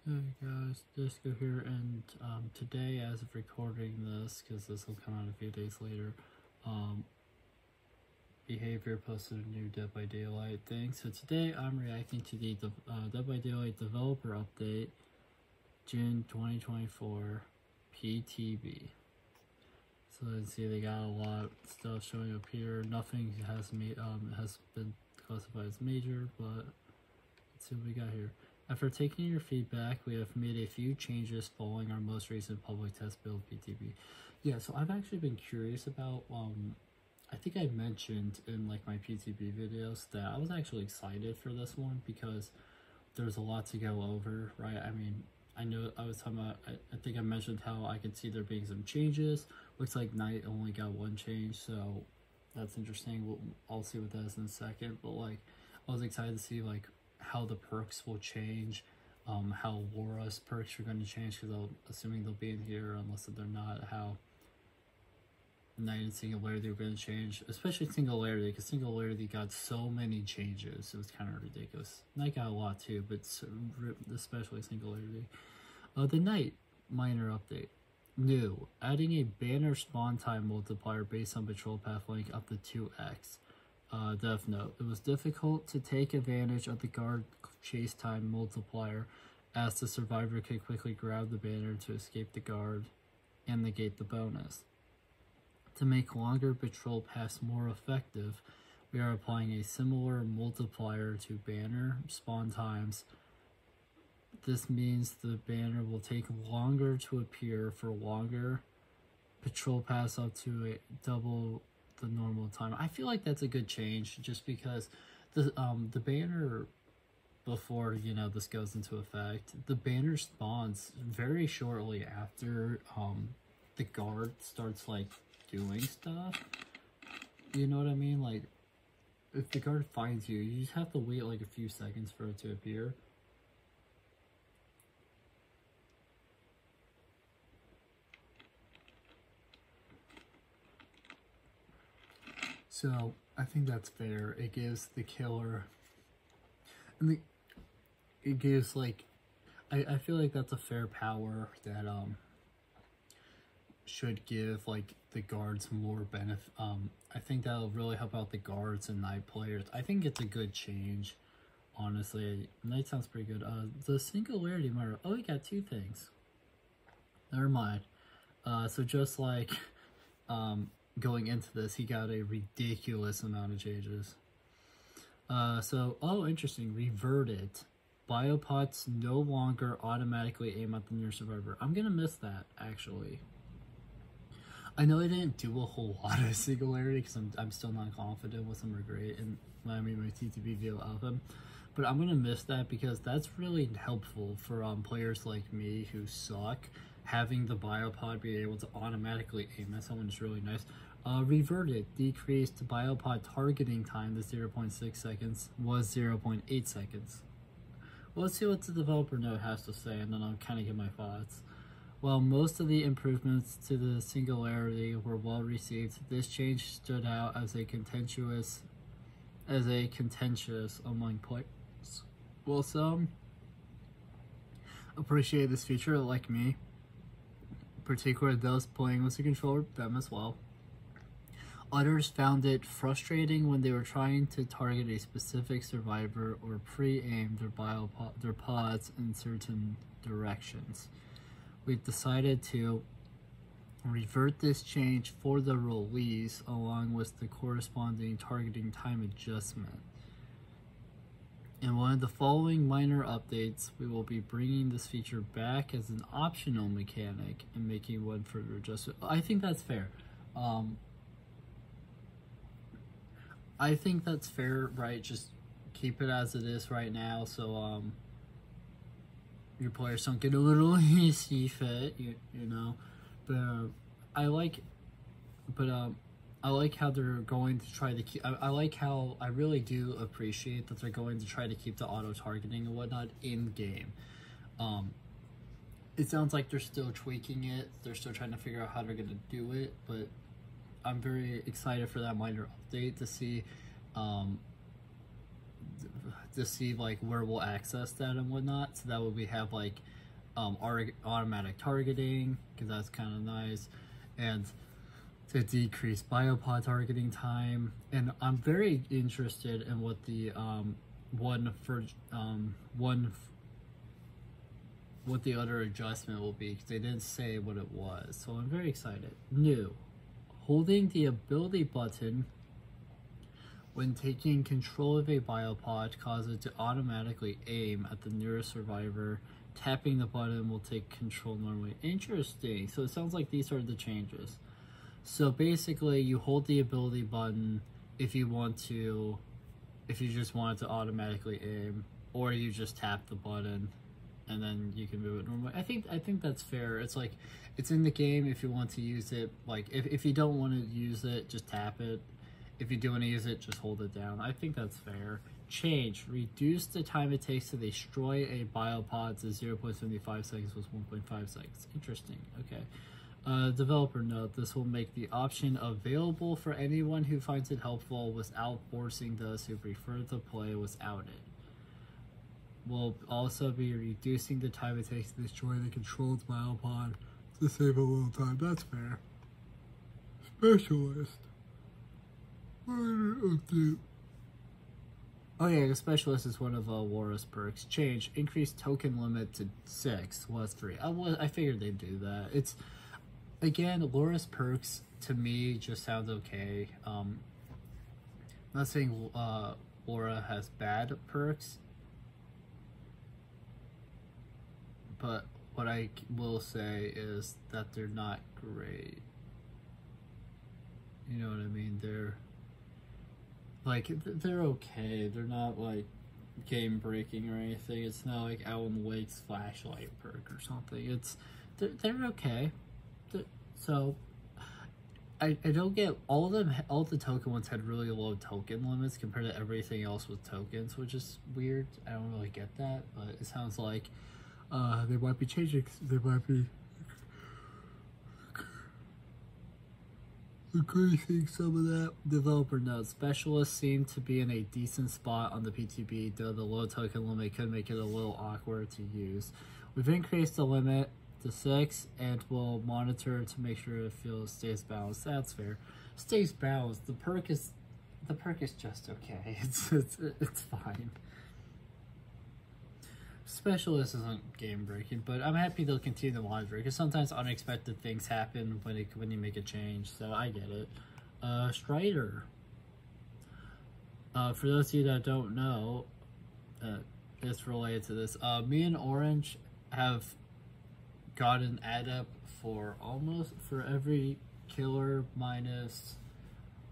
Hey guys, D1sco here, and today, as of recording this, because this will come out a few days later, Behavior posted a new Dead by Daylight thing. So today I'm reacting to the Dead by Daylight developer update, June 2024, PTB. So let's see, they got a lot of stuff showing up here. Nothing has been classified as major, but let's see what we got here. After taking your feedback, we have made a few changes following our most recent public test build PTB. Yeah, so I've actually been curious about, I think I mentioned in like my PTB videos that I was actually excited for this one because there's a lot to go over, right? I mean, I know I was talking about, I think I mentioned how I could see there being some changes. Looks like Night only got one change, so that's interesting. I'll see what that is in a second, but like, I was excited to see like how the perks will change, how Laura's perks are going to change, because assuming they'll be in here, unless they're not, how Night and Singularity are going to change, especially Singularity, because Singularity got so many changes, it was kind of ridiculous. Night got a lot too, but especially Singularity. The Night minor update. New, adding a banner spawn time multiplier based on patrol path length up to 2x. Dev note, it was difficult to take advantage of the guard chase time multiplier as the survivor could quickly grab the banner to escape the guard and negate the bonus. To make longer patrol paths more effective, we are applying a similar multiplier to banner spawn times. This means the banner will take longer to appear for longer patrol paths up to double the normal time. I feel like that's a good change, just because the banner, before this goes into effect, the banner spawns very shortly after the guard starts like doing stuff. You know what I mean? Like, if the guard finds you, you just have to wait like a few seconds for it to appear. So I think that's fair. It gives the killer, and it gives like, I feel like that's a fair power that should give like the guards more benefit. I think that'll really help out the guards and Night players. I think it's a good change, honestly. Night sounds pretty good. The Singularity murder. Oh, we got two things. Never mind. So just like going into this, he got a ridiculous amount of changes. Oh, interesting. Reverted. Biopods no longer automatically aim at the near survivor. I'm gonna miss that, actually. I know I didn't do a whole lot of Singularity because I'm still not confident with them or great, and when I made my TTB video of them. But I'm gonna miss that because that's really helpful for players like me who suck. Having the biopod be able to automatically aim at someone is really nice. Reverted, decreased biopod targeting time to 0.6 seconds, was 0.8 seconds. Well, let's see what the developer note has to say, and then I'll kind of give my thoughts. While most of the improvements to the Singularity were well received, this change stood out as a contentious among players. Well, some appreciate this feature, like me, particularly those playing with the controller, them as well. Others found it frustrating when they were trying to target a specific survivor or pre-aim their pods in certain directions. We've decided to revert this change for the release along with the corresponding targeting time adjustment. In one of the following minor updates, we will be bringing this feature back as an optional mechanic and making one further adjustment. I think that's fair. I think that's fair, right? Just keep it as it is right now, so your players don't get a little hissy fit, you know. But I like how they're going to try to keep. I really do appreciate that they're going to try to keep the auto targeting and whatnot in game. It sounds like they're still tweaking it. They're still trying to figure out how they're going to do it, but I'm very excited for that minor update to see to see like where we'll access that and whatnot. So that way we have like automatic targeting, because that's kind of nice, and to decrease biopod targeting time. And I'm very interested in what the what the other adjustment will be, because they didn't say what it was. So I'm very excited. New, holding the ability button when taking control of a biopod causes it to automatically aim at the nearest survivor. Tapping the button will take control normally. Interesting. So it sounds like these are the changes. So basically, you hold the ability button if you just want it to automatically aim, or you just tap the button and then you can move it normally. I think that's fair. It's like, it's in the game if you want to use it. Like, if you don't want to use it, just tap it. If you do want to use it, just hold it down. I think that's fair. Change. Reduce the time it takes to destroy a biopod to 0.75 seconds with 1.5 seconds. Interesting. Okay. Developer note, this will make the option available for anyone who finds it helpful without forcing those who prefer to play without it. Will also be reducing the time it takes to destroy the controlled biopod to save a little time. That's fair. Specialist. Oh yeah, the specialist is one of Laura's perks. Change. Increase token limit to 6. Was 3. I figured they'd do that. It's, again, Laura's perks to me just sounds okay. I'm not saying Laura has bad perks, but what I will say is that they're not great. You know what I mean? They're okay. They're not like game breaking or anything. It's not like Alan Wake's flashlight perk or something. They're okay. So I don't get all the token ones had really low token limits compared to everything else with tokens, which is weird. I don't really get that, but it sounds like they might be changing. They might be increasing some of that. Developer notes, specialists seem to be in a decent spot on the PTB, though the low token limit could make it a little awkward to use. We've increased the limit to 6 and we'll monitor to make sure it stays balanced. That's fair. Stays balanced. The perk is just okay. It's fine. Specialist isn't game breaking, but I'm happy they'll continue to monitor, because sometimes unexpected things happen when you make a change, so I get it. Strider. For those of you that don't know, it's related to this. Me and Orange have got an add-up for every killer minus,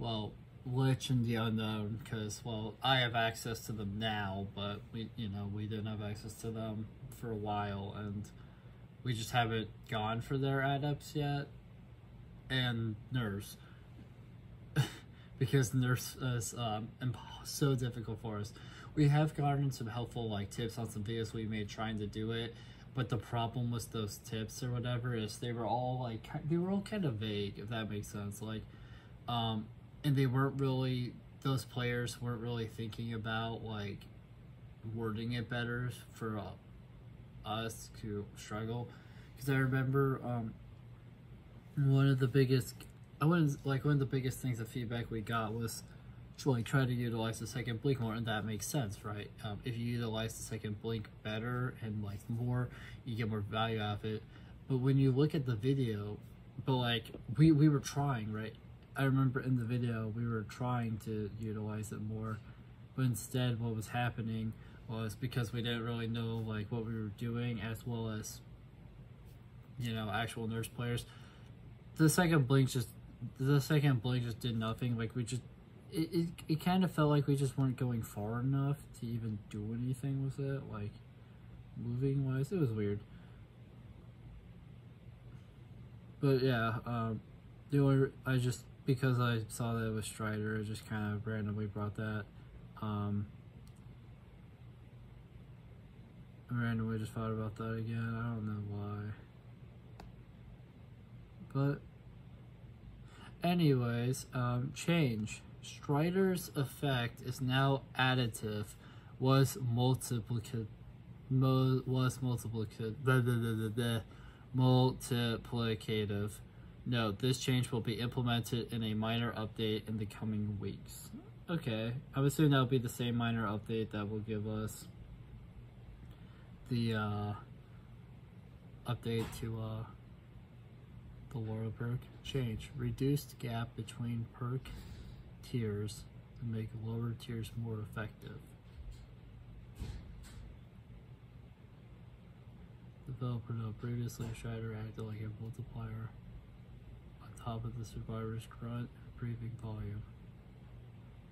well, Lich and the Unknown, because, well, I have access to them now, but we didn't have access to them for a while, and we just haven't gone for their add-ups yet. And Nurse, because Nurse is so difficult for us. We have gotten some helpful like tips on some videos we made trying to do it, but the problem with those tips or whatever is they were all kind of vague, if that makes sense. Like, and they weren't really, those players weren't really thinking about like wording it better for us to struggle. Because I remember one of the biggest things of feedback we got was to like try to utilize the second blink more, and that makes sense, right? If you utilize the second blink better and like more, you get more value out of it. But when you look at the video, but like we were trying, right? I remember in the video we were trying to utilize it more, but instead what was happening was, because we didn't really know like what we were doing, as well as, you know, actual Nurse players, the second blink just did nothing. Like we just, it kind of felt like we just weren't going far enough to even do anything with it, like moving wise. It was weird. But yeah, because I saw that it was Strider, I just kind of randomly brought that. I randomly just thought about that again. I don't know why. But anyways, change. Strider's effect is now additive was multiplicative. Multiplicative. No, this change will be implemented in a minor update in the coming weeks. Okay, I'm assuming that'll be the same minor update that will give us the update to the Laurel perk. Change. Reduced gap between perk tiers to make lower tiers more effective. Developer note: previously Strider acted like a multiplier on top of the survivor's grunt and breathing volume.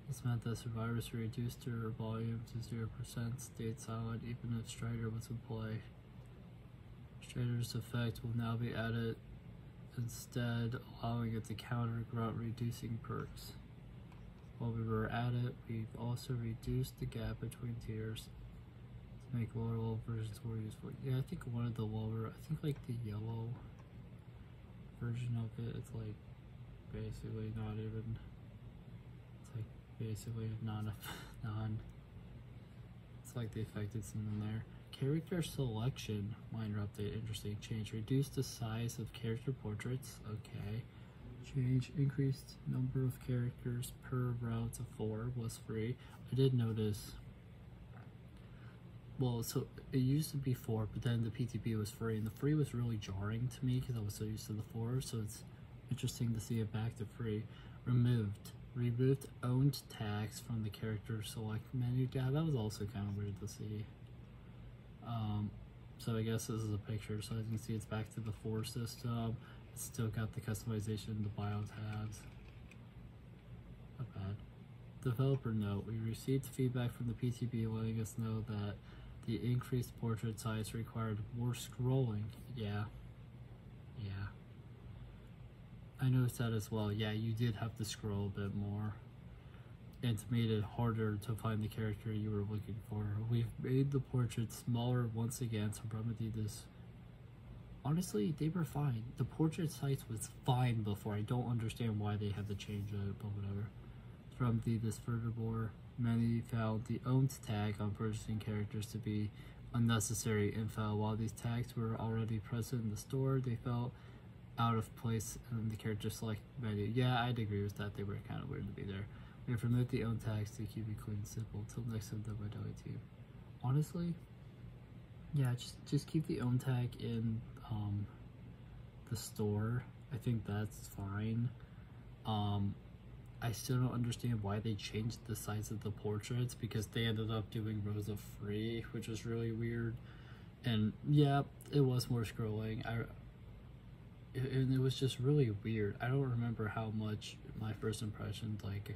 This meant that survivors reduced their volume to 0%, stayed silent even if Strider was in play. Strider's effect will now be added instead, allowing it to counter grunt reducing perks. While we were at it, we've also reduced the gap between tiers to make lower level versions more useful. Yeah, I think one of the lower, I think like the yellow version of it, it's like basically not even, it's like basically non, it's like the affected something there. Character selection, minor update, interesting change. Reduce the size of character portraits, okay. Change, increased number of characters per row to 4 was free. I did notice, well, so it used to be 4, but then the PTB was free, and the free was really jarring to me because I was so used to the 4, so it's interesting to see it back to free. Removed owned tags from the character select menu. Yeah, that was also kind of weird to see. So I guess this is a picture, so as you can see it's back to the 4 system. It's still got the customization, the bio tabs. Not bad. Developer note: we received feedback from the PTB letting us know that the increased portrait size required more scrolling. Yeah. I noticed that as well. Yeah, you did have to scroll a bit more. And it made it harder to find the character you were looking for. We've made the portraits smaller once again to remedy this. Honestly, they were fine. The portrait size was fine before. I don't understand why they had to change it, but whatever. From this furthermore, many found the owned tag on purchasing characters to be unnecessary info. While these tags were already present in the store, they felt out of place in the character select menu. Yeah, I'd agree with that. They were kind of weird to be there. We have removed the own tags to keep it clean and simple. Till next time, by Dolly team. Honestly, yeah, just keep the own tag in the store. I think that's fine. I still don't understand why they changed the size of the portraits, because they ended up doing rows of free, which was really weird. And yeah, it was more scrolling. And it was just really weird. I don't remember how much my first impression, like,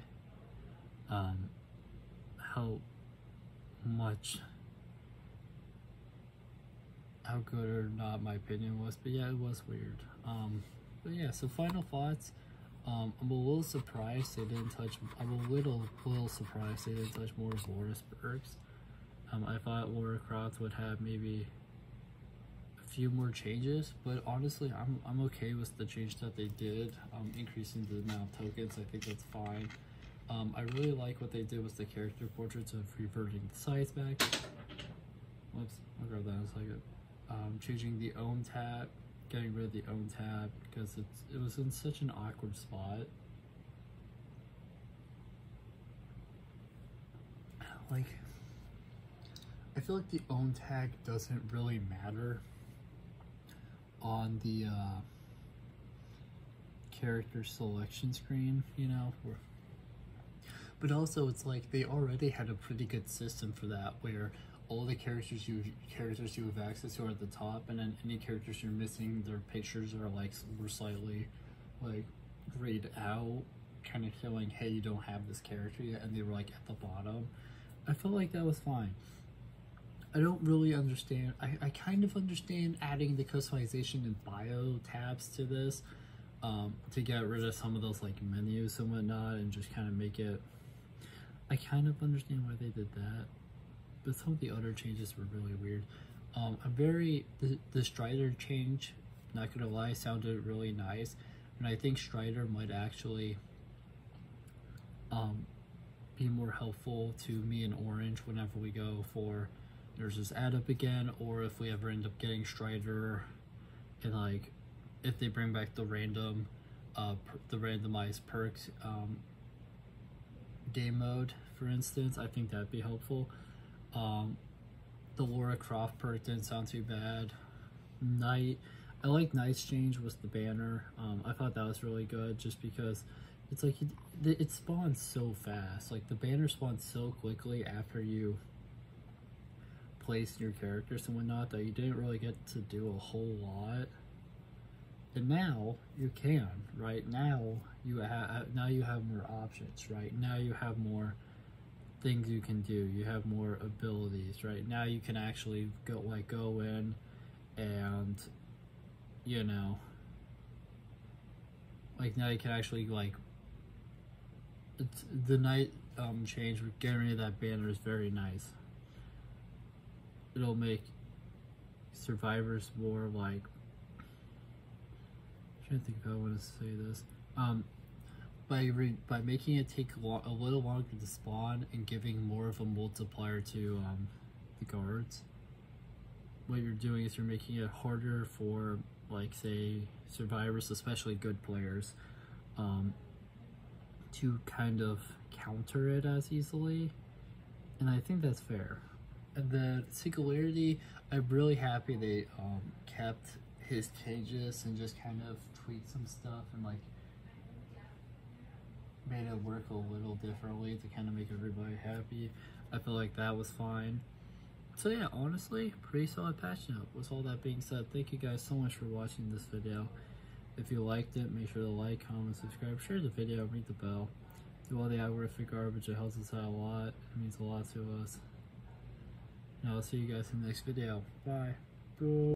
how good or not my opinion was, but yeah, it was weird. But yeah, so final thoughts. I'm a little surprised they didn't touch. I'm a little surprised they didn't touch more of Laura's perks. I thought Laura Croft would have maybe a few more changes, but honestly, I'm okay with the change that they did. Increasing the amount of tokens, I think that's fine. I really like what they did with the character portraits of reverting the size back. Whoops, I'll grab that in a second. Changing the own tab, getting rid of the own tab because it was in such an awkward spot. Like, I feel like the own tag doesn't really matter on the character selection screen, you know. But also, it's like they already had a pretty good system for that, where all the characters you have access to are at the top, and then any characters you're missing, their pictures are like were slightly like grayed out, kind of showing, hey, you don't have this character yet, and they were like at the bottom. I felt like that was fine. I don't really understand. I kind of understand adding the customization and bio tabs to this, to get rid of some of those like menus and whatnot, and just kind of make it. I kind of understand why they did that, but some of the other changes were really weird. The Strider change, not gonna lie, sounded really nice, and I think Strider might actually be more helpful to me and Orange whenever we go for Nurse's Add Up again, or if we ever end up getting Strider, and like if they bring back the random the randomized perks game mode, for instance. I think that'd be helpful. The Laura Croft perk didn't sound too bad. I like Night's Change with the banner. I thought that was really good, just because it's like it spawns so fast. Like the banner spawns so quickly after you place your characters and whatnot, that you didn't really get to do a whole lot. And now you can, right? Now you have more options, right? Now you have more things you can do. You have more abilities, right? Now you can actually go in and, you know, like now you can actually it's the night change with getting rid of that banner is very nice. It'll make survivors more like, I'm trying to think if I want to say this, by making it take a little longer to spawn and giving more of a multiplier to the guards. What you're doing is you're making it harder for, like, say, survivors, especially good players, to kind of counter it as easily, and I think that's fair. And then Singularity, I'm really happy they kept his changes and just kind of tweaked some stuff and like made it work a little differently to kind of make everybody happy. I feel like that was fine. So yeah, honestly, pretty solid patch note. With all that being said, thank you guys so much for watching this video. If you liked it, make sure to like, comment, subscribe, share the video, ring the bell. Do all the algorithmic garbage, it helps us out a lot. It means a lot to us. And I'll see you guys in the next video. Bye.